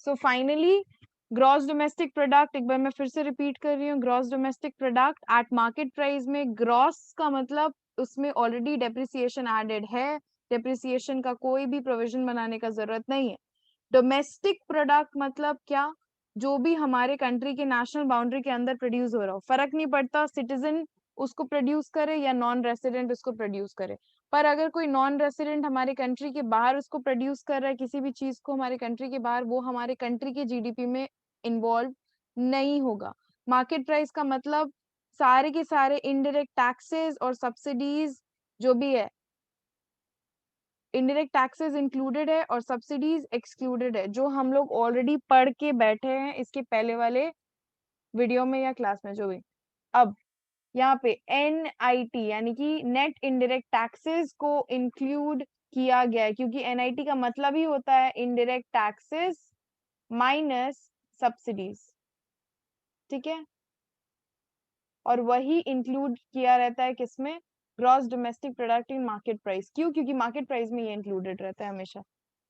So finally gross domestic product, एक बार मैं फिर से रिपीट कर रही हूँ, gross domestic product at market price में, ग्रॉस का मतलब उसमें ऑलरेडी डेप्रिसिएशन एडेड है, डेप्रिसिएशन का कोई भी प्रोविजन बनाने का जरूरत नहीं है। डोमेस्टिक प्रोडक्ट मतलब क्या, जो भी हमारे कंट्री के नेशनल बाउंड्री के अंदर प्रोड्यूस हो रहा हो, फर्क नहीं पड़ता सिटीजन उसको प्रोड्यूस करे या नॉन रेसिडेंट उसको प्रोड्यूस करे। पर अगर कोई नॉन रेसिडेंट हमारे कंट्री के बाहर उसको प्रोड्यूस कर रहा है किसी भी चीज को हमारे कंट्री के बाहर, वो हमारे कंट्री के जीडीपी में इन्वॉल्व नहीं होगा। मार्केट प्राइस का मतलब सारे के सारे इनडायरेक्ट टैक्सेस और सब्सिडीज जो भी है, इनडायरेक्ट टैक्सेस इंक्लूडेड है और सब्सिडीज एक्सक्लूडेड है, जो हम लोग ऑलरेडी पढ़ के बैठे हैं इसके पहले वाले वीडियो में या क्लास में जो भी। अब यहाँ पे NIT यानी कि नेट इनडायरेक्ट टैक्सेस को इंक्लूड किया गया है, क्योंकि NIT का मतलब ही होता है इनडायरेक्ट टैक्सेस माइनस सब्सिडीज, ठीक है। और वही इंक्लूड किया रहता है किसमें, gross domestic product in market price. क्यों, क्योंकि मार्केट प्राइस में ये इंक्लूडेड रहता है हमेशा,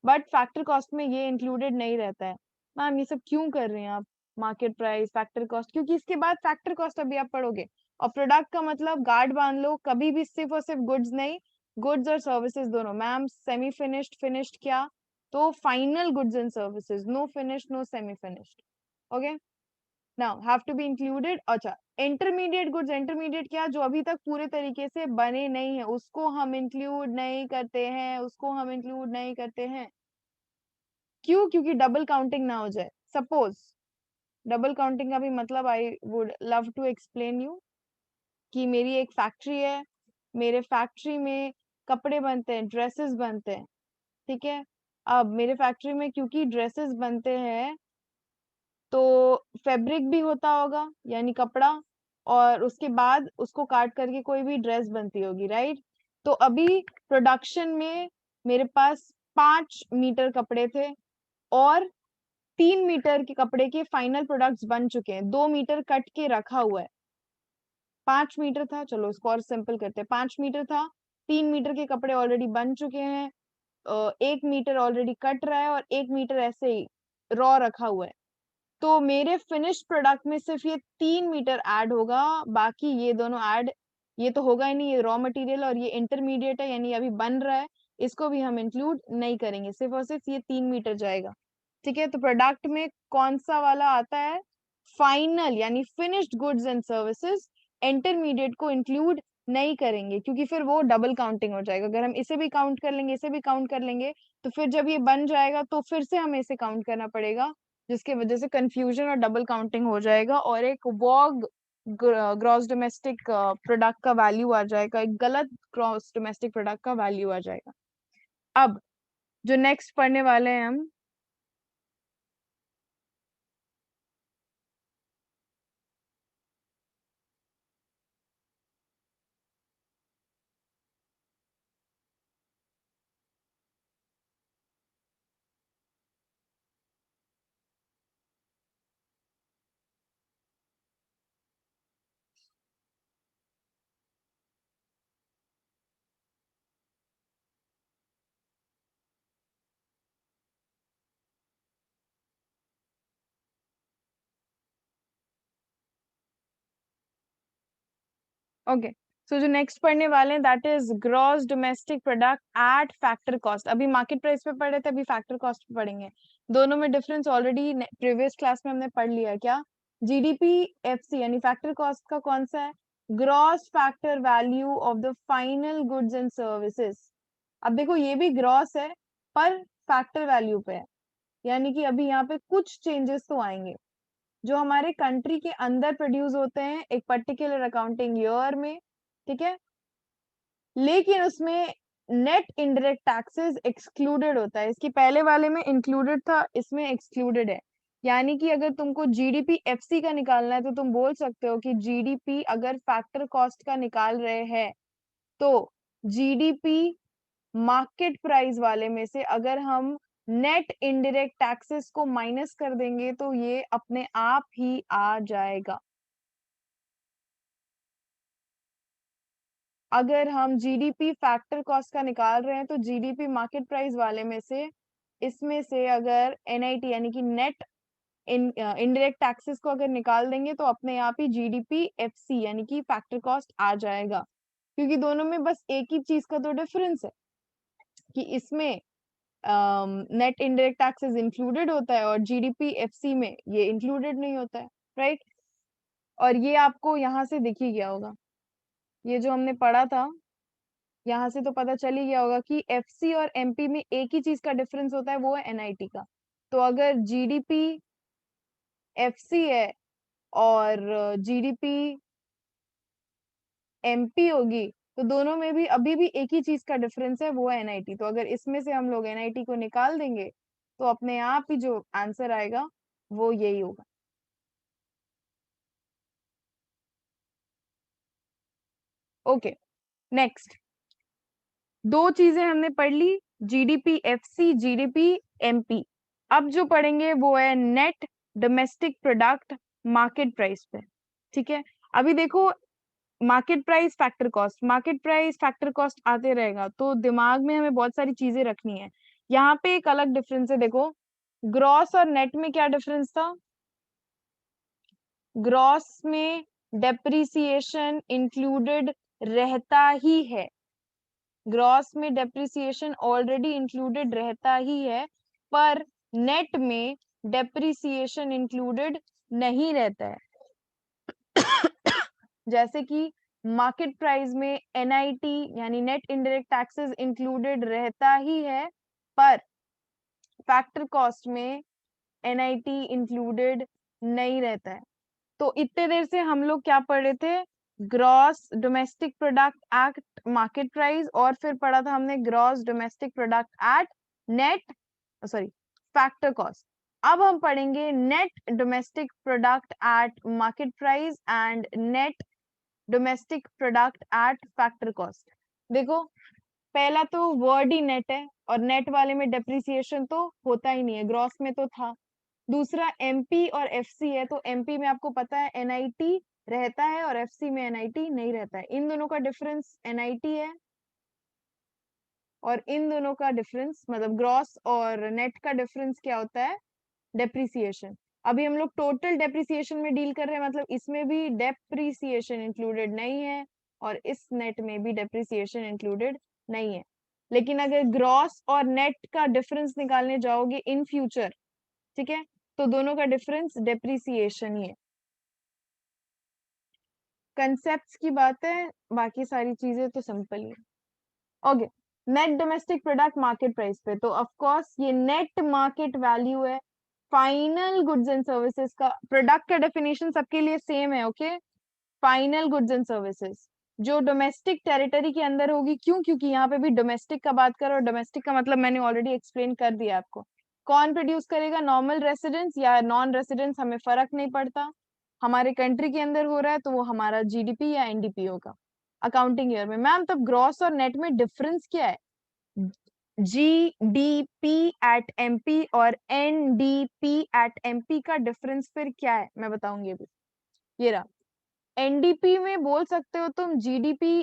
बट फैक्टर कॉस्ट में ये इंक्लूडेड नहीं रहता है। मैम ये सब क्यों कर रहे हैं आप, मार्केट प्राइस फैक्टर कॉस्ट, क्योंकि इसके बाद फैक्टर कॉस्ट अभी आप पढ़ोगे। और प्रोडक्ट का मतलब गार्ड बांध लो, कभी भी सिर्फ और सिर्फ गुड्स नहीं, गुड्स और सर्विसेज दोनों। मैम सेमी फिनिश्ड, फिनिश्ड क्या, तो final goods and services, no finished no semi finished, okay. Now have to be included. अच्छा, इंटरमीडिएट गुड्स, इंटरमीडिएट क्या, जो अभी तक पूरे तरीके से बने नहीं है उसको हम इंक्लूड नहीं करते हैं, उसको हम इंक्लूड नहीं करते हैं। क्यों, क्योंकि डबल काउंटिंग ना हो जाए। सपोज डबल काउंटिंग का भी मतलब I would love to explain you, कि मेरी एक फैक्ट्री है, मेरे फैक्ट्री में कपड़े बनते हैं, ड्रेसेस बनते हैं, ठीक है। अब मेरे फैक्ट्री में क्योंकि ड्रेसेस बनते हैं तो फैब्रिक भी होता होगा यानी कपड़ा, और उसके बाद उसको काट करके कोई भी ड्रेस बनती होगी, राइट। तो अभी प्रोडक्शन में मेरे पास 5 मीटर कपड़े थे और 3 मीटर के कपड़े के फाइनल प्रोडक्ट्स बन चुके हैं, 2 मीटर कट के रखा हुआ है। 5 मीटर था, चलो इसको और सिंपल करते हैं, 5 मीटर था, 3 मीटर के कपड़े ऑलरेडी बन चुके हैं, 1 मीटर ऑलरेडी कट रहा है और 1 मीटर ऐसे ही रॉ रखा हुआ है। तो मेरे फिनिश्ड प्रोडक्ट में सिर्फ ये 3 मीटर ऐड होगा, बाकी ये दोनों ऐड, ये तो होगा ही नहीं, ये रॉ मटेरियल और ये इंटरमीडिएट है यानी अभी बन रहा है, इसको भी हम इंक्लूड नहीं करेंगे, सिर्फ और सिर्फ ये 3 मीटर जाएगा, ठीक है। तो प्रोडक्ट में कौन सा वाला आता है, फाइनल यानी finished goods and services, intermediate को इंक्लूड नहीं करेंगे क्योंकि फिर वो डबल काउंटिंग हो जाएगा। अगर हम इसे भी काउंट कर लेंगे, इसे भी काउंट कर लेंगे, तो फिर जब ये बन जाएगा तो फिर से हमें इसे काउंट करना पड़ेगा, जिसकी वजह से कंफ्यूजन और डबल काउंटिंग हो जाएगा और एक वॉग ग्रॉस डोमेस्टिक प्रोडक्ट का वैल्यू आ जाएगा, एक गलत ग्रॉस डोमेस्टिक प्रोडक्ट का वैल्यू आ जाएगा। अब जो नेक्स्ट पढ़ने वाले हैं हम, ओके। सो जो नेक्स्ट पढ़ने वाले हैं that is gross domestic product at factor cost. अभी मार्केट प्राइस पे पढ़े थे, अभी फैक्टर कॉस्ट पे पढ़ेंगे। दोनों में डिफरेंस ऑलरेडी प्रीवियस क्लास में हमने पढ़ लिया है। क्या, जीडीपी एफसी यानी फैक्टर कॉस्ट का कौन सा है, gross factor value of the final goods and services. अब देखो ये भी ग्रॉस है पर फैक्टर वैल्यू पे है, यानी कि अभी यहाँ पे कुछ चेंजेस तो आएंगे। जो हमारे कंट्री के अंदर प्रोड्यूस होते हैं एक पर्टिकुलर अकाउंटिंग ईयर में, ठीक है, लेकिन उसमें नेट इनडायरेक्ट टैक्सेस एक्सक्लूडेड होता है। इसके पहले वाले में इंक्लूडेड था, इसमें एक्सक्लूडेड है। यानी कि अगर तुमको जीडीपी एफसी का निकालना है तो तुम बोल सकते हो कि जीडीपी अगर फैक्टर कॉस्ट का निकाल रहे हैं तो जीडीपी मार्केट प्राइस वाले में से अगर हम नेट इनडायरेक्ट टैक्सेस को माइनस कर देंगे तो ये अपने आप ही आ जाएगा। अगर हम जीडीपी फैक्टर कॉस्ट का निकाल रहे हैं तो जीडीपी मार्केट प्राइस वाले में से इसमें से अगर NIT यानी कि नेट इनडायरेक्ट टैक्सेस को अगर निकाल देंगे तो अपने आप ही GDP FC यानी कि फैक्टर कॉस्ट आ जाएगा, क्योंकि दोनों में बस एक ही चीज का तो डिफरेंस है कि इसमें नेट इनडायरेक्ट टैक्सेस इंक्लूडेड होता है और GDP FC में ये इंक्लूडेड नहीं होता है, राइट। और ये आपको यहाँ से दिख ही गया होगा, ये जो हमने पढ़ा था यहाँ से तो पता चल ही गया होगा कि FC और MP में एक ही चीज का डिफरेंस होता है, वो है NIT का। तो अगर GDP FC है और GDP MP होगी तो दोनों में भी अभी भी एक ही चीज का डिफरेंस है, वो है NIT। तो अगर इसमें से हम लोग NIT को निकाल देंगे तो अपने आप ही जो आंसर आएगा वो यही होगा। ओके, नेक्स्ट दो चीजें हमने पढ़ ली, GDP FC, GDP MP। अब जो पढ़ेंगे वो है net domestic product market price पे, ठीक है। अभी देखो market price factor cost, market price factor cost आते रहेगा तो दिमाग में हमें बहुत सारी चीजें रखनी है। यहाँ पे एक अलग डिफरेंस है, देखो ग्रॉस और नेट में क्या डिफरेंस था। ग्रॉस में डेप्रिसिएशन इंक्लूडेड रहता ही है, ग्रॉस में डेप्रिसिएशन ऑलरेडी इंक्लूडेड रहता ही है, पर नेट में डेप्रिसिएशन इंक्लूडेड नहीं रहता है। जैसे कि मार्केट प्राइस में NIT यानी नेट इनडायरेक्ट टैक्सेस इंक्लूडेड रहता ही है, पर फैक्टर कॉस्ट में NIT इंक्लूडेड नहीं रहता है। तो इतने देर से हम लोग क्या पढ़ रहे थे, gross domestic product at market price, और फिर पढ़ा था हमने gross domestic product at net sorry factor cost. अब हम पढ़ेंगे net domestic product at market price and net domestic product at factor cost. देखो पहला तो वर्ड ही नेट है और नेट वाले में डेप्रिसिएशन तो होता ही नहीं है, ग्रॉस में तो था। दूसरा MP और FC है, तो MP में आपको पता है NIT रहता है और FC में NIT नहीं रहता है। इन दोनों का डिफरेंस NIT है और इन दोनों का डिफरेंस मतलब ग्रॉस और नेट का डिफरेंस क्या होता है, डेप्रिसिएशन। अभी हम लोग टोटल डेप्रिसिएशन में डील कर रहे हैं, मतलब इसमें भी डेप्रिसिएशन इंक्लूडेड नहीं है और इस नेट में भी डेप्रिसिएशन इंक्लूडेड नहीं है। लेकिन अगर ग्रॉस और नेट का डिफरेंस निकालने जाओगे इन फ्यूचर, ठीक है, तो दोनों का डिफरेंस डेप्रिसिएशन ही है। कंसेप्ट्स की बात है, बाकी सारी चीजें तो सिंपल ही है। Okay, net domestic product market price पे, तो ऑफ कोर्स ये नेट मार्केट वैल्यू है फाइनल गुड्स एंड सर्विसेज का। प्रोडक्ट का डेफिनेशन सबके लिए सेम है, okay. Final goods and services जो डोमेस्टिक टेरिटरी के अंदर होगी, क्यों, क्योंकि यहाँ पे भी डोमेस्टिक का बात करो और डोमेस्टिक का मतलब मैंने ऑलरेडी एक्सप्लेन कर दिया आपको। कौन प्रोड्यूस करेगा, नॉर्मल रेसिडेंट्स या नॉन रेसिडेंट्स, हमें फर्क नहीं पड़ता। हमारे कंट्री के अंदर हो रहा है तो वो हमारा GDP या NDP होगा अकाउंटिंग ईयर में। मैम तब ग्रॉस और नेट में डिफरेंस क्या है, GDP एट MP और NDP एट MP का डिफरेंस फिर क्या है, मैं बताऊंगी अभी। ये रहा, NDP में बोल सकते हो तुम GDP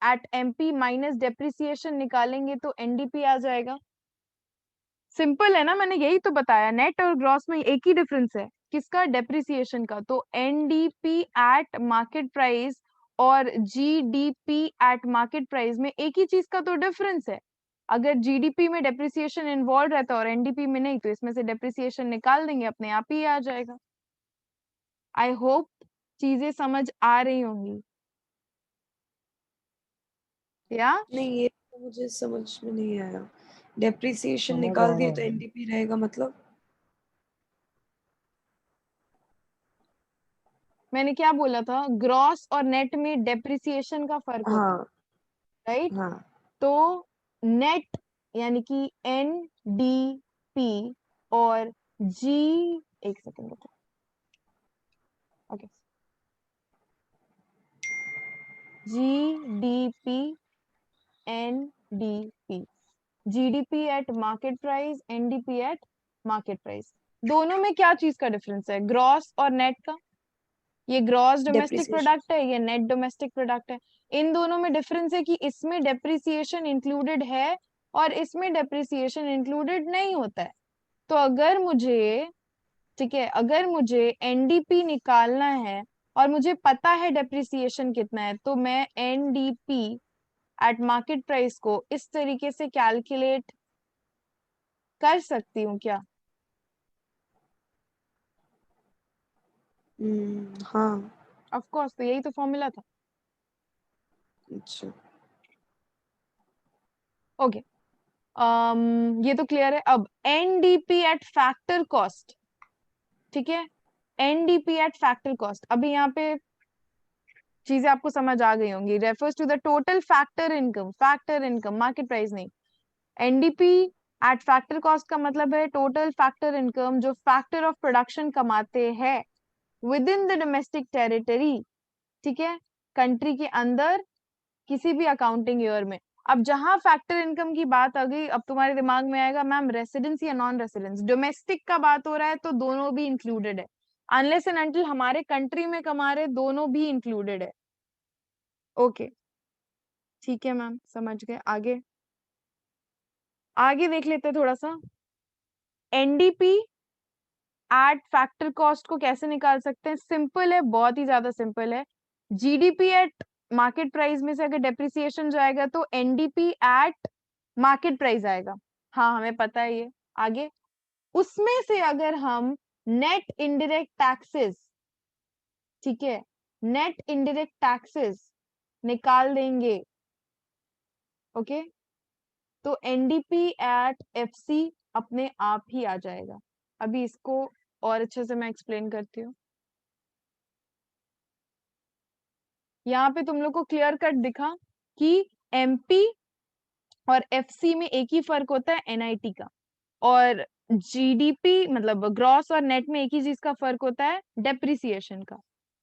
at MP minus depreciation निकालेंगे तो NDP आ जाएगा। सिंपल है ना, मैंने यही तो बताया, नेट और ग्रॉस में एक ही डिफरेंस है, किसका, डेप्रिसिएशन का। तो NDP एट मार्केट प्राइस और GDP एट मार्केट प्राइस में एक ही चीज का तो डिफरेंस है। अगर GDP में डेप्रिसिएशन इन्वॉल्व रहता और NDP में नहीं, तो इसमें से डेप्रिसिएशन निकाल देंगे, अपने आप ही आ जाएगा। आई होप चीजें समझ आ रही होंगी या नहीं, ये तो मुझे समझ में नहीं आया। डेप्रिसिएशन समझ निकाल आ दिए रहा तो है। NDP रहेगा मतलब? मैंने क्या बोला था, ग्रॉस और नेट में डेप्रिसिएशन का फर्क होता है, हाँ राइट। हाँ। तो नेट यानी कि NDP और जी, एक सेकंड बताओ, okay, GDP NDP, GDP eight market price, NDP eight market price. दोनों में क्या चीज का डिफरेंस है, ग्रॉस और नेट का। ये ग्रॉस डोमेस्टिक डेप्रिसिएशन। प्रोडक्ट है, ये नेट डोमेस्टिक प्रोडक्ट है। इन दोनों में डिफरेंस है कि इसमें डेप्रिसिएशन इंक्लूडेड है और इसमें डेप्रिसिएशन इंक्लूडेड नहीं होता है। तो अगर मुझे, ठीक है, अगर मुझे एनडीपी निकालना है और मुझे पता है डेप्रिसिएशन कितना है, तो मैं एनडीपी एट मार्केट प्राइस को इस तरीके से कैलकुलेट कर सकती हूँ क्या? हाँ। ऑफ कोर्स, तो यही तो फॉर्मूला था। अच्छा। ओके, ये तो क्लियर है। अब एनडीपी एट फैक्टर कॉस्ट, ठीक है, एनडीपी एट फैक्टर कॉस्ट, अभी यहाँ पे चीजें आपको समझ आ गई होंगी। Refers to the total factor income market price नहीं। एनडीपी एट फैक्टर कॉस्ट का मतलब है टोटल फैक्टर इनकम जो फैक्टर ऑफ प्रोडक्शन कमाते हैं within the domestic territory, ठीक है, कंट्री के अंदर किसी भी अकाउंटिंग ईयर में। अब जहां फैक्टर इनकम की बात आ गई, अब तुम्हारे दिमाग में आएगा मैम रेसिडेंस या नॉन रेसिडेंस, डोमेस्टिक का बात हो रहा है तो दोनों भी इंक्लूडेड है, अनलेस एंड अनटिल हमारे कंट्री में कमा रहे दोनों भी इंक्लूडेड है। ओके, ठीक है मैम, समझ गए। आगे आगे देख लेते हैं थोड़ा सा। एनडीपी एट फैक्टर कॉस्ट को कैसे निकाल सकते हैं? सिंपल है, बहुत ही ज्यादा सिंपल है। जीडीपी एट मार्केट प्राइस में से अगर डेप्रिसिएशन जाएगा तो एनडीपी एट मार्केट प्राइस आएगा। हाँ, हमें पता है ये। आगे उसमें से अगर हम नेट इनडायरेक्ट टैक्सेस, ठीक है, नेट इनडायरेक्ट टैक्सेस निकाल देंगे, ओके, तो एनडीपी एट एफसी अपने आप ही आ जाएगा। अभी इसको और अच्छे से मैं एक्सप्लेन करती हूँ। यहाँ पे तुम लोग को क्लियर कट दिखा कि एमपी और एफसी में एक ही फर्क होता है, एनआईटी का, और जीडीपी मतलब ग्रॉस और नेट में एक ही चीज का फर्क होता है, डेप्रिसिएशन का।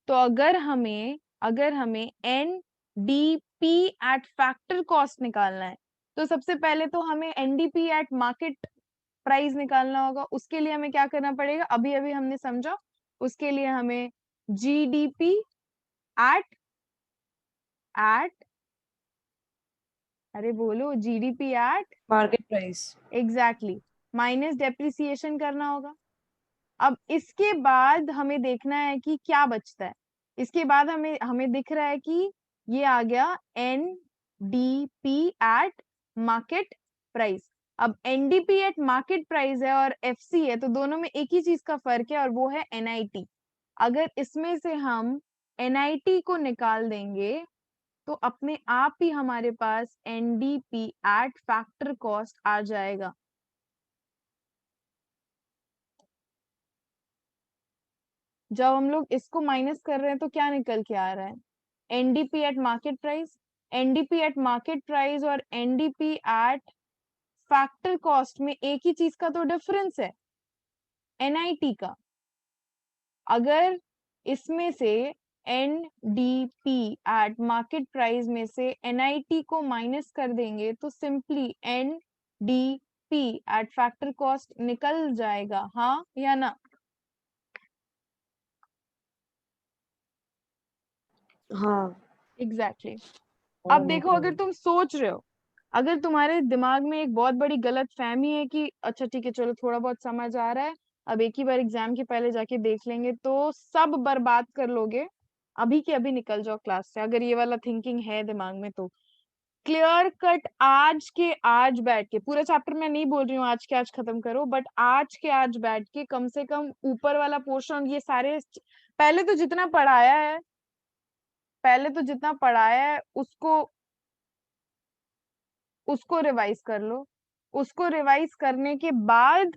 तो अगर हमें N D P at factor cost निकालना है, तो सबसे पहले तो हमें एनडीपी एट मार्केट प्राइस निकालना होगा। उसके लिए हमें क्या करना पड़ेगा, अभी अभी हमने समझा। उसके लिए हमें जीडीपी एट एट अरे बोलो, GDP at market price. Exactly minus depreciation करना होगा। अब इसके बाद हमें देखना है कि क्या बचता है। इसके बाद हमें हमें दिख रहा है कि ये आ गया N D P at market price. अब एनडीपी एट मार्केट प्राइस है और एफसी है, तो दोनों में एक ही चीज का फर्क है और वो है एनआईटी। अगर इसमें से हम एनआईटी को निकाल देंगे तो अपने आप ही हमारे पास एनडीपी एट फैक्टर कॉस्ट आ जाएगा। जब हम लोग इसको माइनस कर रहे हैं तो क्या निकल के आ रहा है, NDP at market price. NDP at market price और एनडीपी एट फैक्टर कॉस्ट में एक ही चीज का तो डिफरेंस है, एनआईटी का। अगर इसमें से एनडीपी एट मार्केट प्राइस में से एनआईटी को माइनस कर देंगे तो simply NDP at factor cost निकल जाएगा, हाँ या ना? हाँ। Exactly exactly. हाँ, अब देखो, अगर बिल्कुल। तुम सोच रहे हो, अगर तुम्हारे दिमाग में एक बहुत बड़ी गलत फहमी है कि अच्छा ठीक है चलो थोड़ा बहुत समझ आ रहा है, अब एक ही बार एग्जाम के पहले जाके देख लेंगे, तो सब बर्बाद कर लोगे। अभी के अभी निकल जाओ क्लास से, अगर ये वाला थिंकिंग है दिमाग में तो। क्लियर कट आज के आज बैठ के, पूरा चैप्टर मैं नहीं बोल रही हूँ आज के आज खत्म करो, बट आज के आज बैठ के कम से कम ऊपर वाला पोर्शन, ये सारे पहले तो जितना पढ़ाया है, पहले तो जितना पढ़ाया है उसको उसको रिवाइज कर लो। उसको रिवाइज करने के बाद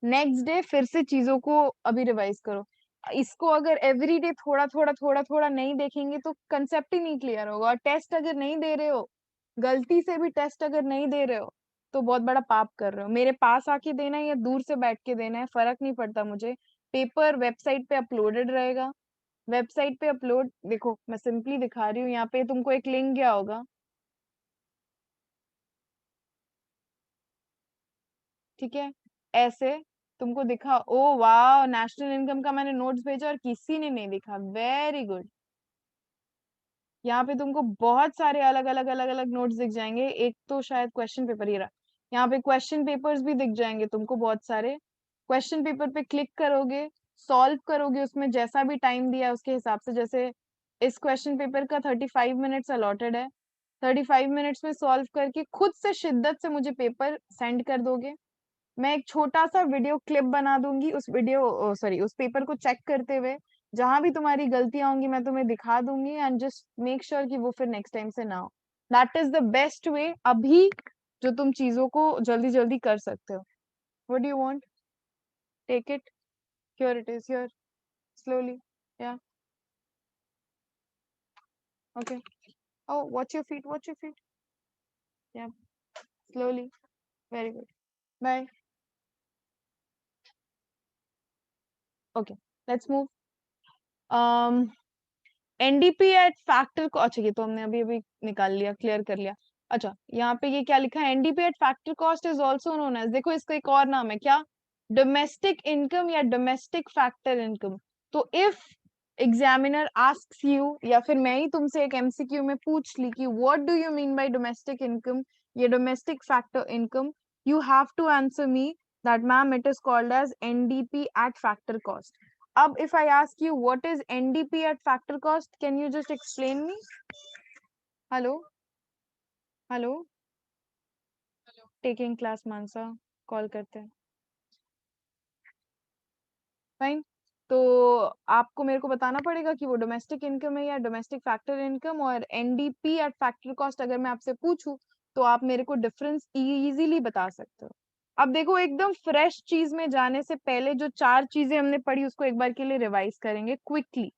नेक्स्ट डे फिर से चीजों को अभी रिवाइज करो। इसको अगर एवरी डे थोड़ा थोड़ा थोड़ा थोड़ा नहीं देखेंगे तो कंसेप्ट ही नहीं क्लियर होगा। और टेस्ट अगर नहीं दे रहे हो, गलती से भी टेस्ट अगर नहीं दे रहे हो, तो बहुत बड़ा पाप कर रहे हो। मेरे पास आके देना है या दूर से बैठ के देना है, फर्क नहीं पड़ता मुझे। पेपर वेबसाइट पे अपलोडेड रहेगा। वेबसाइट पे अपलोड, देखो मैं सिंपली दिखा रही हूँ, यहाँ पे तुमको एक लिंक गया होगा, ठीक है, ऐसे तुमको दिखा, ओ वाह, नेशनल इनकम का मैंने नोट्स भेजा और किसी ने नहीं दिखा, वेरी गुड। यहाँ पे तुमको बहुत सारे अलग अलग अलग अलग नोट्स दिख जाएंगे। एक तो शायद क्वेश्चन पेपर ही रहा, यहाँ पे क्वेश्चन पेपर्स भी दिख जाएंगे तुमको बहुत सारे। क्वेश्चन पेपर पे क्लिक करोगे, सॉल्व करोगे, उसमें जैसा भी टाइम दिया है उसके हिसाब से, जैसे इस क्वेश्चन पेपर का 35 मिनट्स अलॉटेड है, 35 मिनट्स में सॉल्व करके खुद से शिद्दत से मुझे पेपर सेंड कर दोगे। मैं एक छोटा सा वीडियो क्लिप बना दूंगी, उस वीडियो सॉरी उस पेपर को चेक करते हुए जहां भी तुम्हारी गलतियां होंगी मैं तुम्हें दिखा दूंगी, एंड जस्ट मेक श्योर कि वो फिर नेक्स्ट टाइम से ना हो। That is the best way अभी जो तुम चीजों को जल्दी जल्दी कर सकते हो। What do you want? Take it, here it is, here, slowly, yeah, okay. Oh, watch your feet, watch your feet. Yeah, slowly. Very good. Bye. Okay, let's move. Um, NDP at factor को, अच्छा ये तो हमने अभी अभी निकाल लिया, clear कर लिया। अच्छा यहाँ पे ये क्या लिखा है, NDP at factor cost is also known as, देखो इसका एक और नाम है क्या, डोमेस्टिक इनकम या डोमेस्टिक फैक्टर इनकम। तो इफ एग्जामिनर आस्क्स यू, या फिर मैं ही तुमसे एक एमसीक्यू में पूछ ली कि what do you mean by domestic income या domestic factor income, you have to answer me that ma'am it is called as NDP at factor cost. Ab, if I ask you what is NDP at factor cost, can you just explain me? Hello? Hello? Taking class Mansa, call करते हैं। Fine, तो आपको मेरे को बताना पड़ेगा कि वो डोमेस्टिक इनकम है या डोमेस्टिक फैक्टर इनकम, और एनडीपी एट फैक्टर कॉस्ट अगर मैं आपसे पूछूं तो आप मेरे को डिफरेंस इजीली बता सकते हो। अब देखो एकदम फ्रेश चीज में जाने से पहले जो 4 चीजें हमने पढ़ी उसको एक बार के लिए रिवाइज करेंगे क्विकली।